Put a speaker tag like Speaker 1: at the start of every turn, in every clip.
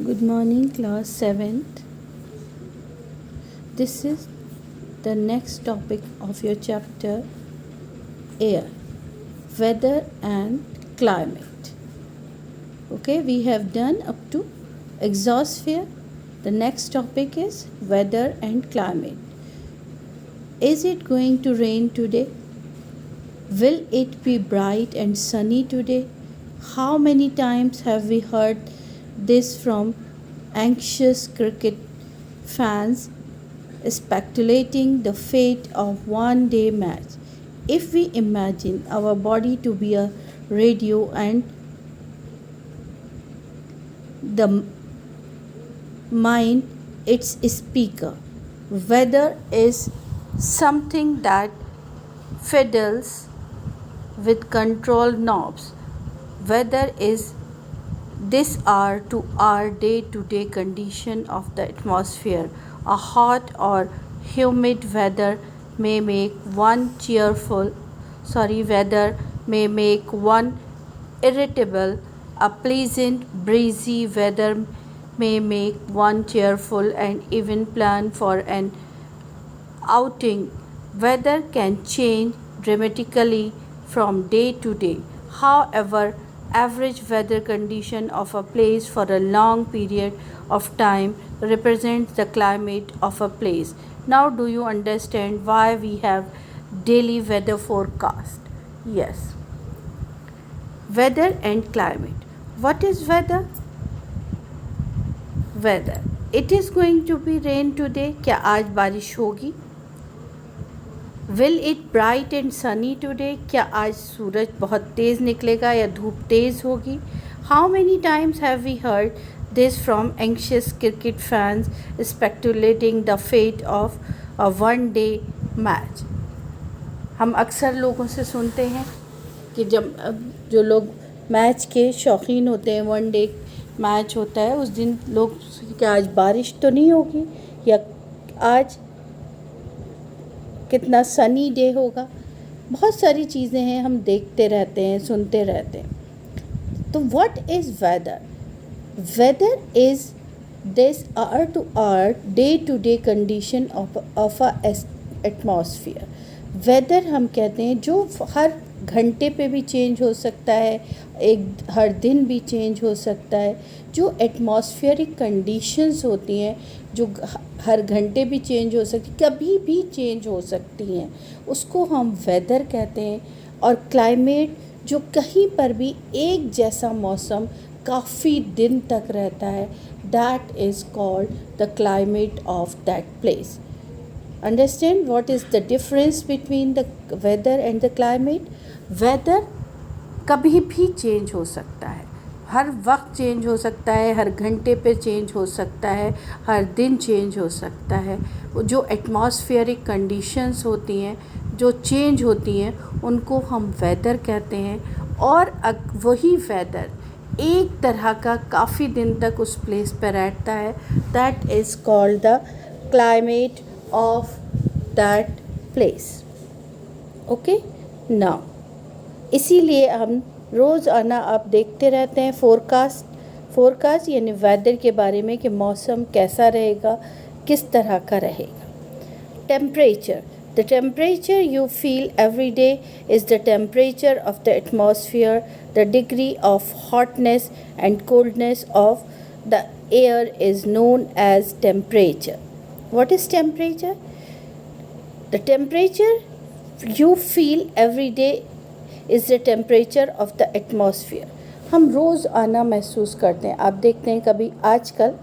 Speaker 1: Good morning, class 7th. This is the next topic of your chapter air, weather and climate. Okay, we have done up to exosphere. The next topic is weather and climate. Is it going to rain today? Will it be bright and sunny today? How many times have we heard this from anxious cricket fans speculating the fate of one day match? If we imagine our body to be a radio and the mind its speaker, weather is something that fiddles with control knobs. Weather is this hour to hour day to day condition of the atmosphere. A hot or humid weather may make one weather may make one irritable. A pleasant breezy weather may make one cheerful and even plan for an outing. Weather can change dramatically from day to day. However, average weather condition of a place for a long period of time represents the climate of a place. Now do you understand why we have daily weather forecast? Yes. Weather and climate. What is weather? Weather. It is going to be rain today. क्या आज बारिश होगी? Will it bright and sunny today? क्या आज सूरज बहुत तेज़ निकलेगा या धूप तेज़ होगी? How many times have we heard this from anxious cricket fans speculating the fate of a one-day match? हम अक्सर लोगों से सुनते हैं कि जब जो लोग मैच के शौकीन होते हैं, वन डे मैच होता है, उस दिन लोग क्या आज बारिश तो नहीं होगी या आज कितना सनी डे होगा. बहुत सारी चीज़ें हैं, हम देखते रहते हैं, सुनते रहते हैं. तो what is weather? Weather is this hour to hour day to day condition of a atmosphere. Weather हम कहते हैं जो हर घंटे पे भी चेंज हो सकता है, हर दिन भी चेंज हो सकता है. जो एटमॉस्फेरिक कंडीशंस होती हैं जो हर घंटे भी चेंज हो सकती, कभी भी चेंज हो सकती हैं, उसको हम वेदर कहते हैं. और क्लाइमेट जो कहीं पर भी एक जैसा मौसम काफ़ी दिन तक रहता है, that is called the climate of that place. Understand what is the difference between the weather and the climate? Weather कभी भी चेंज हो सकता है, हर वक्त चेंज हो सकता है, हर घंटे पे चेंज हो सकता है, हर दिन चेंज हो सकता है. जो एटमॉस्फेरिक कंडीशंस होती हैं, जो चेंज होती हैं, उनको हम वेदर कहते हैं. और वही वेदर एक तरह का काफ़ी दिन तक उस प्लेस पर रहता है, that is called the climate of that place. Okay, now इसीलिए हम रोज़ाना आप देखते रहते हैं फोरकास्ट यानी वेदर के बारे में कि मौसम कैसा रहेगा, किस तरह का रहेगा. Temperature. The temperature you feel every day is the temperature of the atmosphere. The degree of hotness and coldness of the air is known as temperature. What is temperature? The temperature you feel every day is the temperature of the atmosphere. हम रोज़ आना महसूस करते हैं. आप देखते हैं कभी आजकल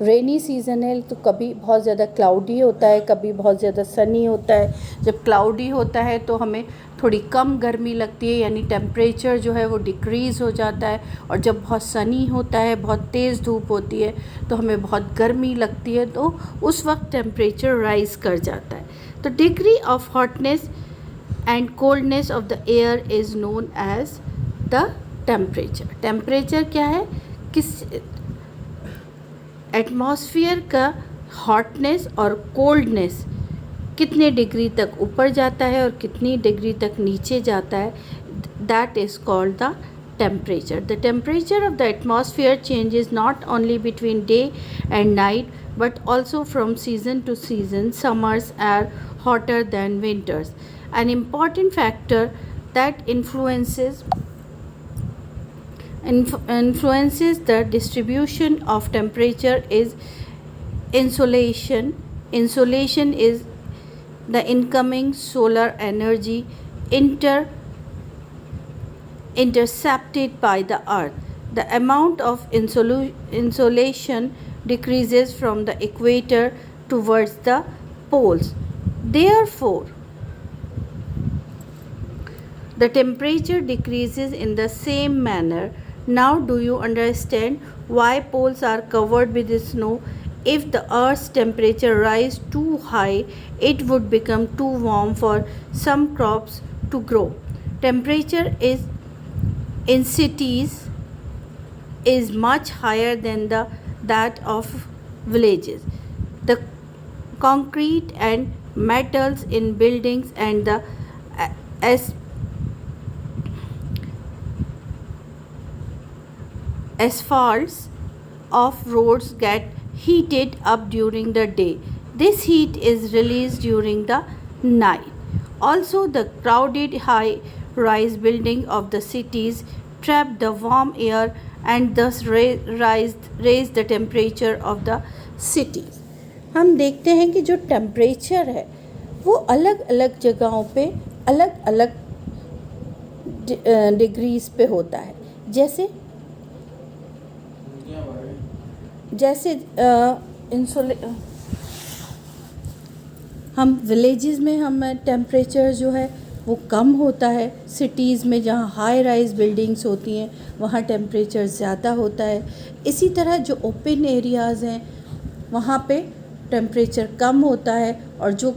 Speaker 1: रेनी सीज़न है तो कभी बहुत ज़्यादा क्लाउडी होता है, कभी बहुत ज़्यादा सनी होता है. जब क्लाउडी होता है तो हमें थोड़ी कम गर्मी लगती है, यानी टेम्परेचर जो है वो डिक्रीज़ हो जाता है. और जब बहुत सनी होता है, बहुत तेज़ धूप होती है तो हमें बहुत गर्मी लगती है, तो उस वक्त टेम्परेचर राइज़ कर जाता है. तो degree of hotness and coldness of the air is known as the temperature. Temperature क्या है? किस एटमॉस्फेयर का हॉटनेस और कोल्डनेस कितने डिग्री तक ऊपर जाता है और कितनी डिग्री तक नीचे जाता है, that is called the temperature. The temperature of the atmosphere changes not only between day and night but also from season to season. Summers are hotter than winters. An important factor that influences the distribution of temperature is insolation. Insolation is the incoming solar energy intercepted by the earth. The amount of insolation decreases from the equator towards the poles. Therefore, the temperature decreases in the same manner. Now, do you understand why poles are covered with snow? If the earth's temperature rises too high, it would become too warm for some crops to grow. Temperature is in cities is much higher than that of villages. The concrete and metals in buildings and the as asphalts of roads get heated up during the day. This heat is released during the night. Also, the crowded high rise building of the cities trap the warm air and thus raise the temperature of the cities. हम देखते हैं कि जो temperature है वो अलग अलग जगहों पे अलग अलग डिग्रीज पे होता है. जैसे हम विलेजेस में हम टेम्परेचर जो है वो कम होता है. सिटीज़ में जहाँ हाई राइज बिल्डिंग्स होती हैं वहाँ टेम्परेचर ज़्यादा होता है. इसी तरह जो ओपन एरियाज़ हैं वहाँ पे टेम्परेचर कम होता है और जो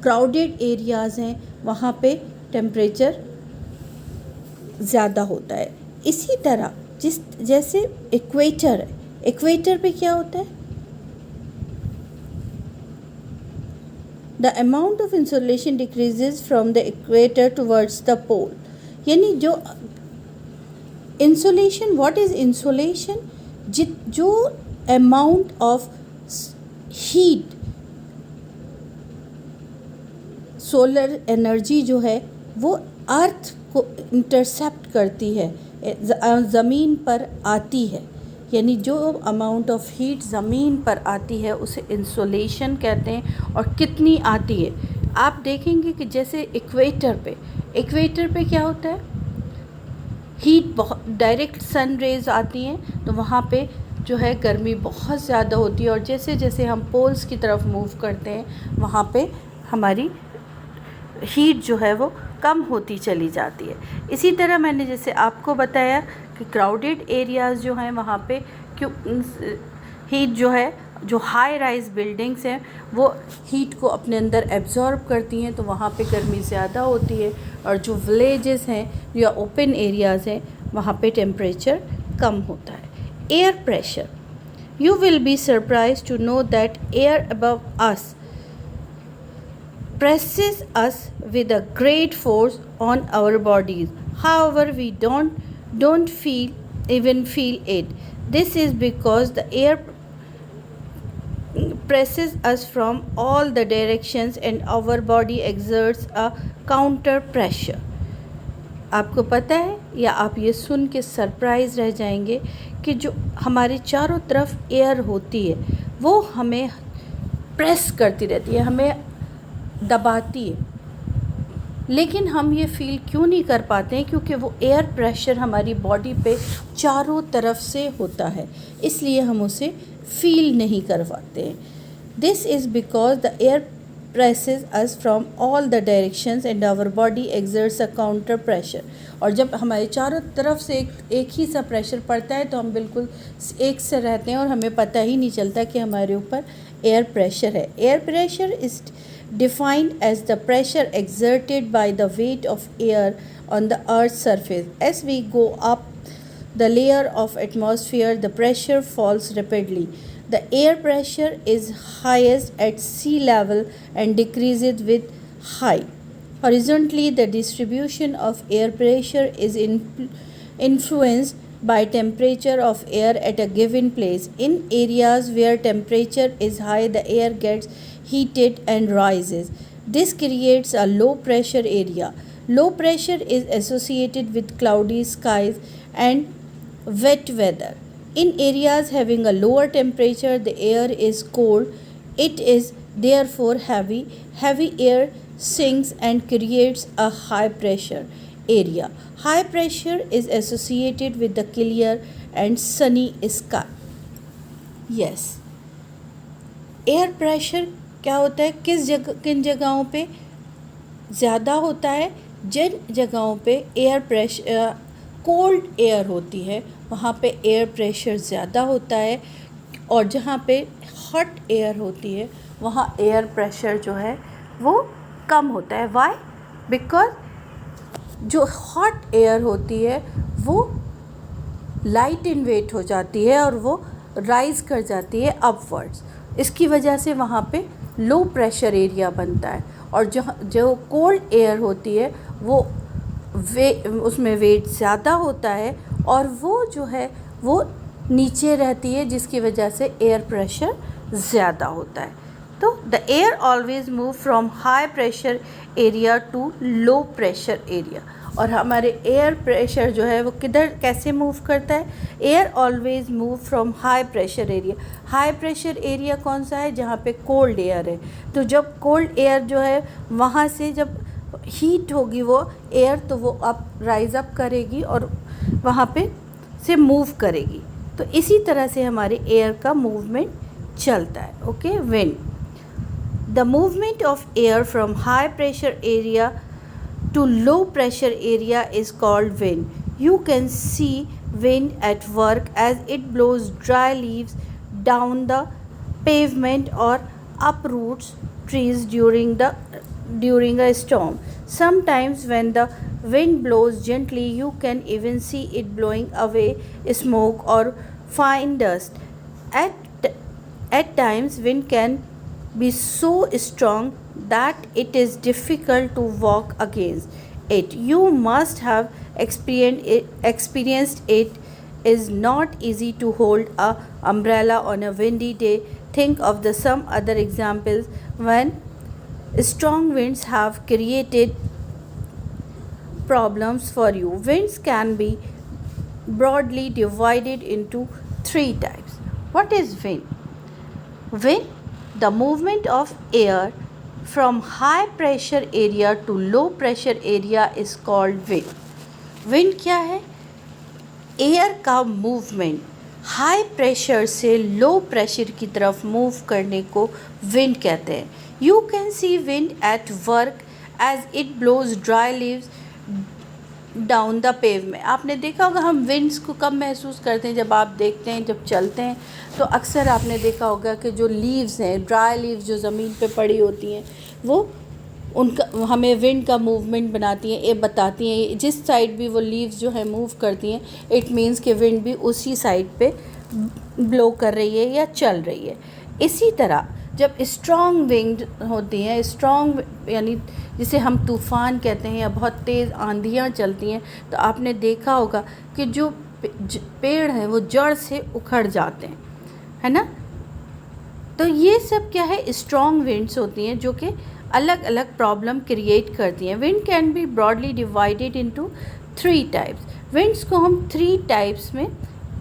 Speaker 1: क्राउडेड एरियाज़ हैं वहाँ पे टेम्परेचर ज़्यादा होता है. इसी तरह जैसे इक्वेटर है, इक्वेटर पे क्या होता है? The amount of insolation decreases from the equator towards the pole. यानी जो insolation, what is insolation? जो amount of heat, solar energy जो है वो अर्थ को इंटरसेप्ट करती है, ज़मीन पर आती है. यानी जो अमाउंट ऑफ हीट ज़मीन पर आती है उसे इंसोलेशन कहते हैं. और कितनी आती है आप देखेंगे कि जैसे इक्वेटर पे क्या होता है, हीट बहुत डायरेक्ट सन रेज आती हैं तो वहाँ पे जो है गर्मी बहुत ज़्यादा होती है. और जैसे जैसे हम पोल्स की तरफ मूव करते हैं वहाँ पे हमारी हीट जो है वो कम होती चली जाती है. इसी तरह मैंने जैसे आपको बताया कि क्राउडेड एरियाज़ जो हैं वहाँ पे क्यों हीट जो है, जो हाई राइज बिल्डिंग्स हैं वो हीट को अपने अंदर एब्जॉर्ब करती हैं तो वहाँ पे गर्मी ज़्यादा होती है. और जो विलेजेस हैं या ओपन एरियाज़ हैं वहाँ पे टेम्परेचर कम होता है. Air pressure. You will be surprise to know that air above us presses us with a great force on our bodies. However, we don't feel it. This is because the air presses us from all the directions and our body exerts a counter pressure. आपको पता है या आप ये सुन के surprise रह जाएंगे कि जो हमारे चारों तरफ एयर होती है वो हमें प्रेस करती रहती है, हमें दबाती है. लेकिन हम ये फील क्यों नहीं कर पाते हैं? क्योंकि वो एयर प्रेशर हमारी बॉडी पे चारों तरफ से होता है, इसलिए हम उसे फील नहीं कर पाते हैं. This is because the air presses us from all the directions and our body exerts a counter pressure. और जब हमारे चारों तरफ से एक ही सा प्रेशर पड़ता है तो हम बिल्कुल एक से रहते हैं और हमें पता ही नहीं चलता कि हमारे ऊपर एयर प्रेशर है. Air pressure is defined as the pressure exerted by the weight of air on the earth's surface. As we go up the layer of atmosphere, the pressure falls rapidly. The air pressure is highest at sea level and decreases with height. Horizontally, the distribution of air pressure is influenced by temperature of air at a given place. In areas where temperature is high, the air gets heated and rises. This creates a low pressure area. Low pressure is associated with cloudy skies and wet weather. In areas having a lower temperature, the air is cold. It is therefore heavy. Heavy air sinks and creates a high pressure area. High pressure is associated with the clear and sunny sky. Yes, air pressure क्या होता है, किन जगहों पे ज़्यादा होता है? जिन जगहों पे एयर प्रेशर कोल्ड एयर होती है वहाँ पे एयर प्रेशर ज़्यादा होता है, और जहाँ पे हॉट एयर होती है वहाँ एयर प्रेशर जो है वो कम होता है. वाई? बिकॉज जो हॉट एयर होती है वो लाइट इन वेट हो जाती है और वो राइज़ कर जाती है अपवर्ड्स. इसकी वजह से वहाँ पे लो प्रेशर एरिया बनता है, और जो कोल्ड एयर होती है वो उसमें वेट ज़्यादा होता है और वो जो है वो नीचे रहती है, जिसकी वजह से एयर प्रेशर ज़्यादा होता है. तो the air always move from high pressure area to low pressure area. और हमारे एयर प्रेशर जो है वो किधर कैसे मूव करता है? Air always move from high pressure area. High pressure area कौन सा है? जहाँ पे कोल्ड एयर है. तो जब कोल्ड एयर जो है वहाँ से जब हीट होगी वो एयर, तो वो राइज अप करेगी और वहाँ पे से मूव करेगी. तो इसी तरह से हमारे एयर का मूवमेंट चलता है. Okay, wind. The movement of air from high pressure area to low pressure area is called wind. You can see wind at work as it blows dry leaves down the pavement or uproots trees during a storm. Sometimes when the wind blows gently, you can even see it blowing away smoke or fine dust. At times wind can be so strong that it is difficult to walk against it. You must have experienced it. Is not easy to hold a umbrella on a windy day. Think of some other examples when strong winds have created problems for you. Winds can be broadly divided into 3 types. What is wind? Wind, the movement of air from high pressure area to low pressure area is called wind. Wind क्या है? Air का movement high pressure से low pressure की तरफ move करने को wind कहते हैं. You can see wind at work as it blows dry leaves down the pavement. आपने देखा होगा हम विंड्स को कब महसूस करते हैं? जब आप देखते हैं, जब चलते हैं तो अक्सर आपने देखा होगा कि जो लीव्स हैं, ड्राई लीव्स जो ज़मीन पे पड़ी होती हैं, वो उनका हमें विंड का मूवमेंट बनाती हैं, ये बताती हैं. जिस साइड भी वो लीव्स जो है मूव करती हैं, इट मीन्स कि विंड भी उसी साइड पे ब्लो कर रही है या चल रही है. इसी तरह जब स्ट्रॉन्ग विंड होती हैं, स्ट्रॉन्ग यानी जिसे हम तूफ़ान कहते हैं या बहुत तेज़ आंधियाँ चलती हैं, तो आपने देखा होगा कि जो पेड़ हैं वो जड़ से उखड़ जाते हैं, है ना. तो ये सब क्या है? स्ट्रॉन्ग विंड्स होती हैं जो कि अलग अलग प्रॉब्लम क्रिएट करती हैं. Wind can be broadly divided into 3 types. Winds को हम 3 टाइप्स में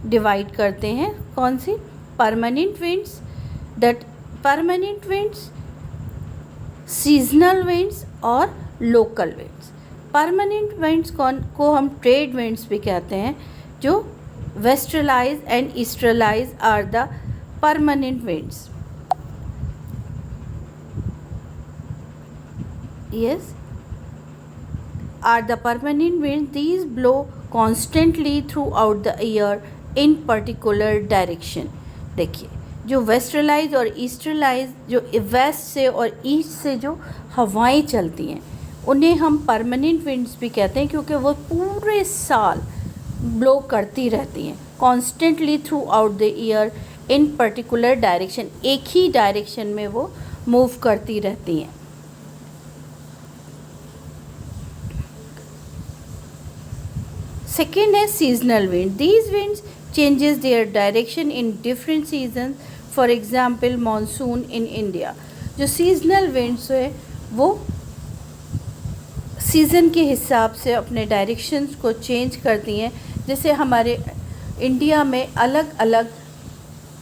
Speaker 1: डिवाइड करते हैं. कौन सी? Permanent winds, that permanent winds, seasonal winds और लोकल विंड्स. परमानेंट विंड्स को हम ट्रेड विंड्स भी कहते हैं. जो westerlies and easterlies are the permanent winds. Yes, are the permanent winds. These blow constantly throughout the year in particular direction. देखिए, जो वेस्टर्लाइज और ईस्टर्लाइज, जो वेस्ट से और ईस्ट से जो हवाएं चलती हैं, उन्हें हम परमानेंट विंड्स भी कहते हैं, क्योंकि वो पूरे साल ब्लो करती रहती हैं. Constantly through out the year in particular direction. एक ही डायरेक्शन में वो मूव करती रहती हैं. Second is seasonal wind. These winds changes their direction in different seasons. For example, monsoon in India. जो seasonal winds है वो सीज़न के हिसाब से अपने डायरेक्शंस को चेंज करती हैं. जैसे हमारे इंडिया में अलग अलग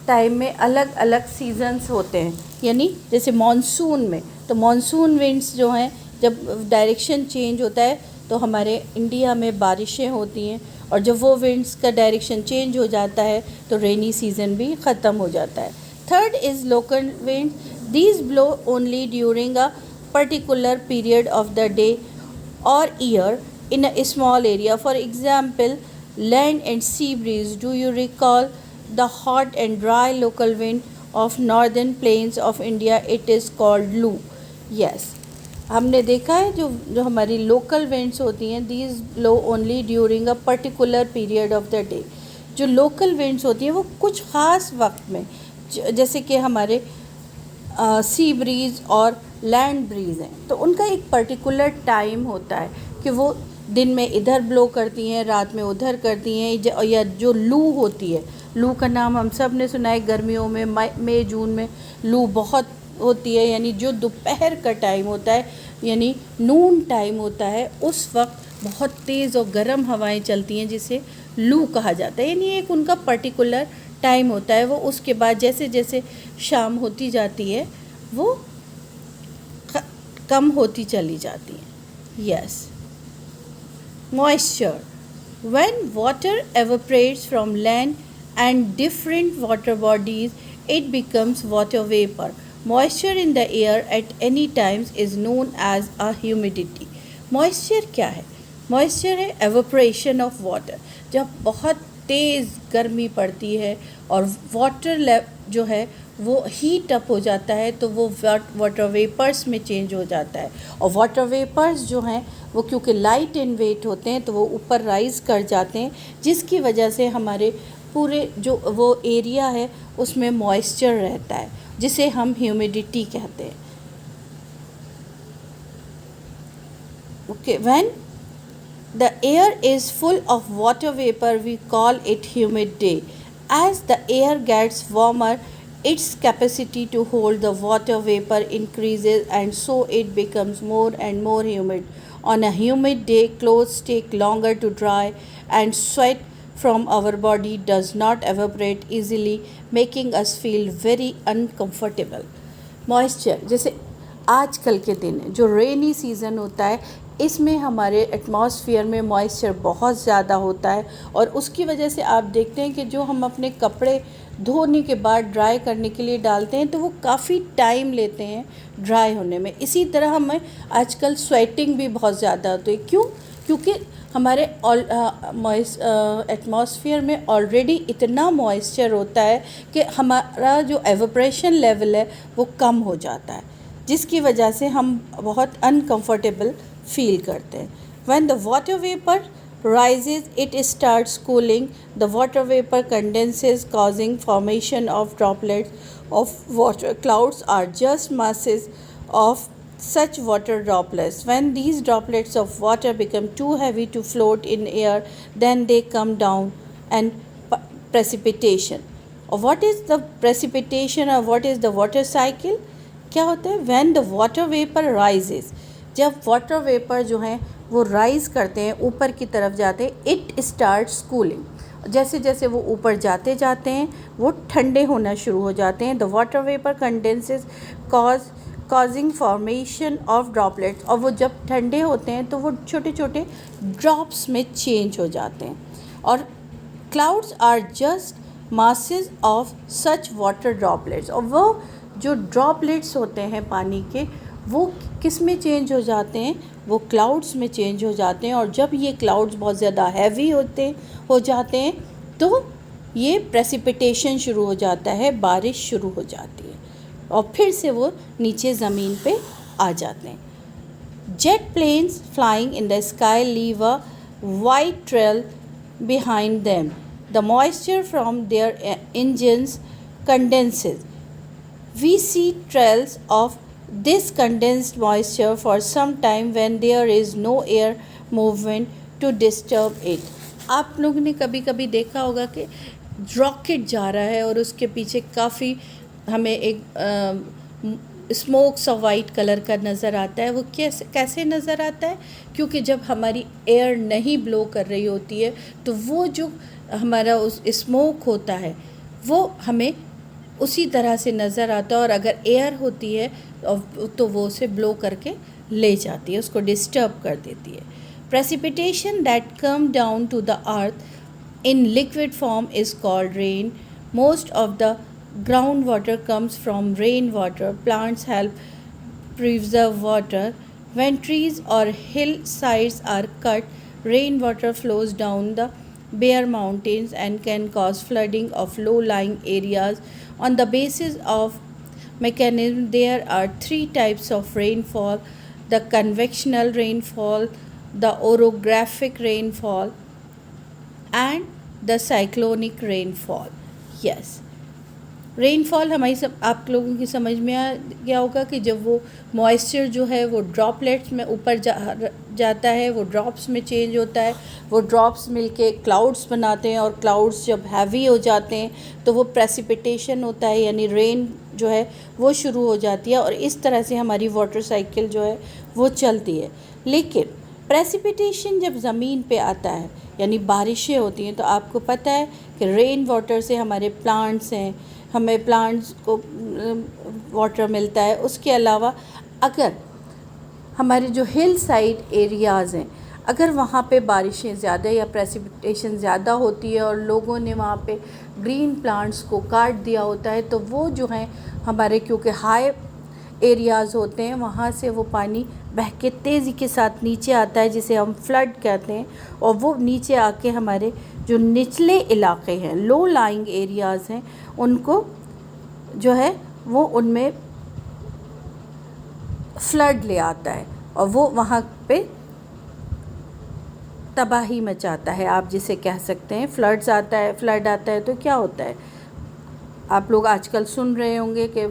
Speaker 1: टाइम में अलग अलग सीजन्स होते हैं. यानी जैसे मॉनसून में, तो मॉनसून विंड्स जो हैं जब डायरेक्शन चेंज होता है तो हमारे इंडिया में बारिशें होती हैं, और जब वो विंड्स का डायरेक्शन चेंज हो जाता है तो रेनी सीज़न भी ख़त्म हो जाता है. Third is local wind. These blow only during a particular period of the day or year in a small area. For example, land and sea breeze. Do you recall the hot and dry local wind of northern plains of India? It is called Loo. Yes, हमने देखा है जो हमारी local winds होती हैं, these blow only during a particular period of the day. जो local winds होती हैं वो कुछ ख़ास वक्त में, जैसे कि हमारे सी ब्रीज़ और लैंड ब्रीज़ हैं, तो उनका एक पर्टिकुलर टाइम होता है कि वो दिन में इधर ब्लो करती हैं, रात में उधर करती हैं. या जो लू होती है, लू का नाम हम सब ने सुना है. गर्मियों में मई जून में लू बहुत होती है, यानी जो दोपहर का टाइम होता है, यानी नून टाइम होता है, उस वक्त बहुत तेज़ और गर्म हवाएं चलती हैं जिसे लू कहा जाता है. यानी एक उनका पर्टिकुलर टाइम होता है. वो उसके बाद जैसे जैसे शाम होती जाती है वो कम होती चली जाती है. Yes. Moisture. When water evaporates from land and different water bodies it becomes water vapor. Moisture in the air at any times is known as a humidity. Moisture क्या है? Moisture है evaporation of water. जब बहुत तेज़ गर्मी पड़ती है और वाटर जो है वो हीट अप हो जाता है तो वो वाटर वेपर्स में चेंज हो जाता है. और वाटर वेपर्स जो हैं वो क्योंकि लाइट इन वेट होते हैं तो वो ऊपर राइज़ कर जाते हैं, जिसकी वजह से हमारे पूरे जो वो एरिया है उसमें मॉइस्चर रहता है, जिसे हम ह्यूमिडिटी कहते हैं. Okay. When the air is full of water vapor, we call it humid day. As the air gets warmer, its capacity to hold the water vapor increases and so it becomes more and more humid. On a humid day, clothes take longer to dry and sweat from our body does not evaporate easily, making us feel very uncomfortable. Moisture, जैसे आजकल के दिन जो rainy season होता है इसमें हमारे atmosphere में मॉइस्चर बहुत ज़्यादा होता है, और उसकी वजह से आप देखते हैं कि जो हम अपने कपड़े धोने के बाद ड्राई करने के लिए डालते हैं तो वो काफ़ी टाइम लेते हैं ड्राई होने में. इसी तरह हमें आजकल स्वेटिंग भी बहुत ज़्यादा होती है. क्यों? क्योंकि हमारे एटमॉस्फेयर में ऑलरेडी इतना मॉइस्चर होता है कि हमारा जो एवोपरेशन लेवल है वो कम हो जाता है, जिसकी वजह से हम बहुत अनकंफर्टेबल फील करते हैं. When the water vapor rises, it starts cooling. The water vapor condenses, causing formation of droplets of water. Clouds are just masses of such water droplets. When these droplets of water become too heavy to float in air, then they come down and precipitation. Or what is the precipitation, or what is the water cycle? क्या होता है? When the water vapor rises, जब water vapour जो हैं वो rise करते हैं, ऊपर की तरफ जाते हैं, इट स्टार्ट्स कूलिंग. जैसे जैसे वो ऊपर जाते जाते हैं वो ठंडे होना शुरू हो जाते हैं. The water vapour condenses causing formation of droplets. और वो जब ठंडे होते हैं तो वो छोटे छोटे ड्रॉप्स में चेंज हो जाते हैं. और clouds are just masses of such water droplets. और वो जो ड्रॉपलेट्स होते हैं पानी के वो किस में चेंज हो जाते हैं? वो क्लाउड्स में चेंज हो जाते हैं. और जब ये क्लाउड्स बहुत ज़्यादा हैवी हो जाते हैं तो ये प्रेसिपिटेशन शुरू हो जाता है, बारिश शुरू हो जाती है और फिर से वो नीचे ज़मीन पे आ जाते हैं. Jet planes flying in the sky leave a white trail behind them. The moisture from their engines condenses. We see trails of this condensed moisture for some time when there is no air movement to disturb it. आप लोगों ने कभी कभी देखा होगा कि rocket जा रहा है और उसके पीछे काफ़ी हमें एक स्मोक सा वाइट कलर का नज़र आता है। वो कैसे कैसे नज़र आता है? क्योंकि जब हमारी एयर नहीं ब्लो कर रही होती है तो वो जो हमारा उस स्मोक होता है वो हमें उसी तरह से नज़र आता है, और अगर एयर होती है तो वो उसे ब्लो करके ले जाती है, उसको डिस्टर्ब कर देती है। Precipitation that come down to the earth in liquid form is called rain. Most of the groundwater comes from rainwater. Plants help preserve water. When trees or hillsides are cut, rainwater flows down the bare mountains and can cause flooding of low-lying areas. On the basis of mechanism, there are three types of rainfall: the convectional rainfall, the orographic rainfall, and the cyclonic rainfall. Yes, rainfall हमारी सब आप लोगों की समझ में आ गया होगा कि जब वो मॉइस्चर जो है वो ड्रॉपलेट्स में ऊपर जाता है, वो ड्रॉप्स में चेंज होता है, वो ड्रॉप्स मिलके क्लाउड्स बनाते हैं, और क्लाउड्स जब हैवी हो जाते हैं तो वो प्रेसिपिटेशन होता है, यानी रेन जो है वो शुरू हो जाती है, और इस तरह से हमारी वाटर साइकिल जो है वो चलती है। लेकिन प्रेसिपिटेशन जब ज़मीन पे आता है, यानी बारिशें होती हैं, तो आपको पता है कि रेन वाटर से हमारे प्लांट्स हैं, हमें प्लांट्स को वाटर मिलता है। उसके अलावा अगर हमारे जो हिल साइड एरियाज़ हैं, अगर वहाँ पे बारिशें ज़्यादा या प्रेसिपिटेशन ज़्यादा होती है और लोगों ने वहाँ पे ग्रीन प्लांट्स को काट दिया होता है, तो वो जो हैं हमारे, क्योंकि हाई एरियाज़ होते हैं, वहाँ से वो पानी बह के तेज़ी के साथ नीचे आता है, जिसे हम फ्लड कहते हैं, और वो नीचे आके हमारे जो निचले इलाके हैं, लो लाइंग एरियाज़ हैं, उनको जो है वो उनमें फ्लड ले आता है, और वो वहाँ पे तबाही मचाता है, आप जिसे कह सकते हैं। फ्लड आता है तो क्या होता है, आप लोग आजकल सुन रहे होंगे कि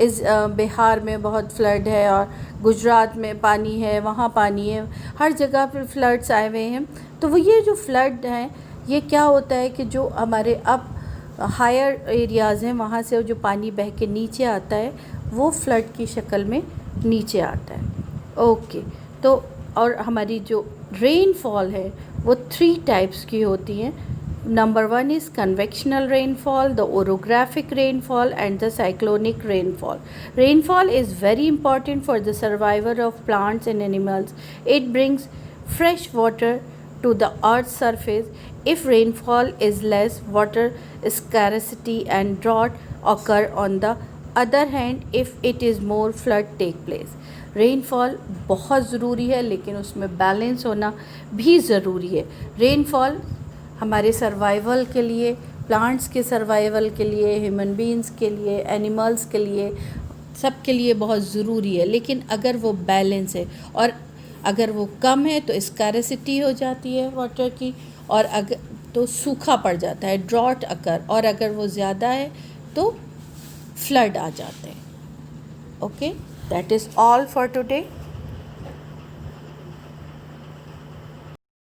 Speaker 1: इस बिहार में बहुत फ्लड है, और गुजरात में पानी है, वहाँ पानी है, हर जगह पर फ्लड्स आए हुए हैं। तो वो ये जो फ्लड हैं, ये क्या होता है कि जो हमारे अब हायर एरियाज़ हैं, वहाँ से जो पानी बह के नीचे आता है, वो फ्लड की शक्ल में नीचे आता है। ओके, तो और हमारी जो रेनफॉल है वो 3 टाइप्स की होती हैं। Number 1 is convectional rainfall, the orographic rainfall, and the cyclonic rainfall. Rainfall is very important for the survival of plants and animals. It brings fresh water to the earth's surface. If rainfall is less, water scarcity and drought occur. On the other hand, if it is more, flood take place. Rainfall बहुत ज़रूरी है, लेकिन उसमें balance होना भी ज़रूरी है। Rainfall हमारे सर्वाइवल के लिए, प्लांट्स के सर्वाइवल के लिए, ह्यूमन बीइंग्स के लिए, एनिमल्स के लिए, सब के लिए बहुत ज़रूरी है। लेकिन अगर वो बैलेंस है, और अगर वो कम है तो स्कैरसिटी हो जाती है वाटर की, और अगर तो सूखा पड़ जाता है, ड्रॉट अकर, और अगर वो ज़्यादा है तो फ्लड आ जाते हैं। Okay, that is all for today.